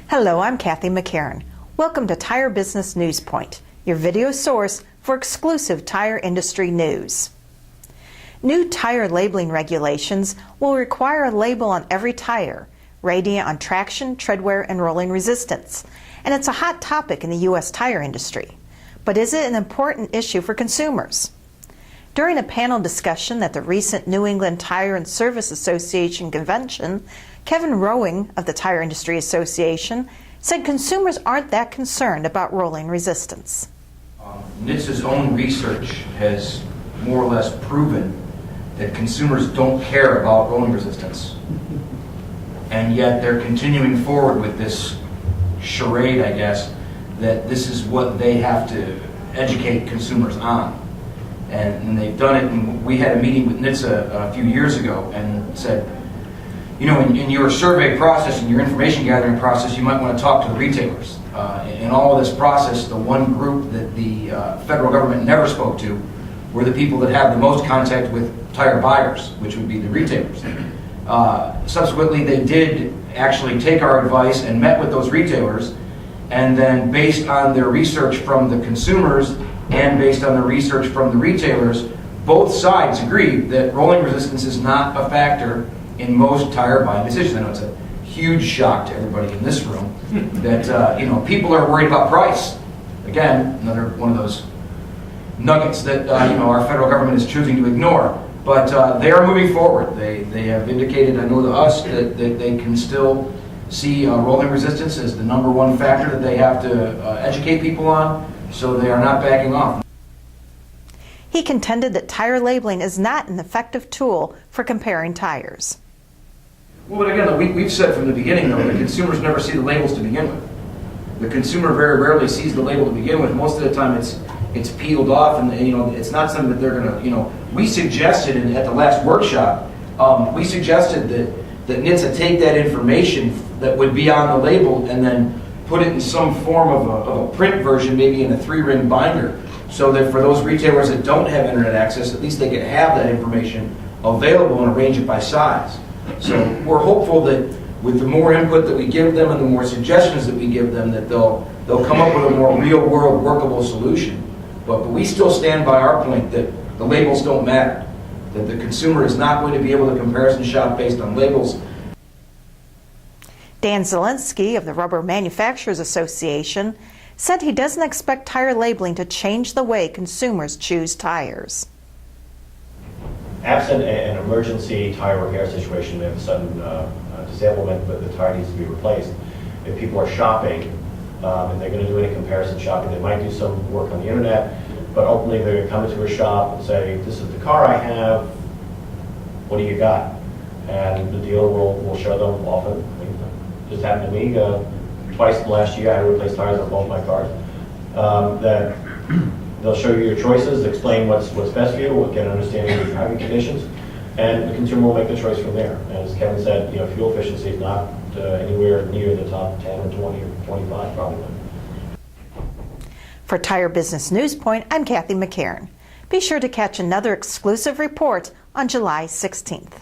Hello, I'm Kathy McCarran. Welcome to Tire Business NewsPoint, your video source for exclusive tire industry news. New tire labeling regulations will require a label on every tire, rating it on traction, tread wear, and rolling resistance. And it's a hot topic in the U.S. tire industry. But is it an important issue for consumers? During a panel discussion at the recent New England Tire Service Assocation convention, Kevin Rohlwing of the Tire Industry Association said consumers aren't that concerned about rolling resistance. NHTSA's own research has more or less proven that consumers don't care about rolling resistance. And yet they're continuing forward with this charade, I guess, that this is what they have to educate consumers on. And they've done it, and we had a meeting with NHTSA a few years ago and said, you know, in your survey process and your information gathering process, you might want to talk to the retailers. In all of this process, the one group that the federal government never spoke to were the people that have the most contact with tire buyers, which would be the retailers. Subsequently, they did actually take our advice and met with those retailers, and then based on their research from the consumers and based on the research from the retailers, both sides agreed that rolling resistance is not a factor in most tire buying decisions. I know it's a huge shock to everybody in this room that people are worried about price. Again, another one of those nuggets that our federal government is choosing to ignore. But they are moving forward. They have indicated, I know to us, that they can still see rolling resistance as the number one factor that they have to educate people on, so they are not backing off. He contended that tire labeling is not an effective tool for comparing tires. Well, but again, we've said from the beginning, though, that consumers never see the labels to begin with. The consumer very rarely sees the label to begin with. Most of the time, it's peeled off, and it's not something that they're going to. We suggested at the last workshop, we suggested that NHTSA take that information that would be on the label and then put it in some form of a print version, maybe in a 3-ring binder, so that for those retailers that don't have internet access, at least they could have that information available and arrange it by size. So we're hopeful that with the more input that we give them and the more suggestions that we give them, that they'll come up with a more real-world workable solution. But we still stand by our point that the labels don't matter, that the consumer is not going to be able to comparison shop based on labels. Dan Zielinski of the Rubber Manufacturers Association said he doesn't expect tire labeling to change the way consumers choose tires. Absent an emergency tire repair situation, we have a sudden disablement, but the tire needs to be replaced. If people are shopping and they're going to do any comparison shopping, they might do some work on the internet, but ultimately they're going to come into a shop and say, this is the car I have, what do you got? And the dealer will show them often. Just happened to me twice last year. I had to replace tires on both my cars. That they'll show you your choices, explain what's best for you, get an understanding of your driving conditions, and the consumer will make the choice from there. And as Kevin said, fuel efficiency is not anywhere near the top 10 or 20 or 25 probably. For Tire Business NewsPoint, I'm Kathy McCarran. Be sure to catch another exclusive report on July 16th.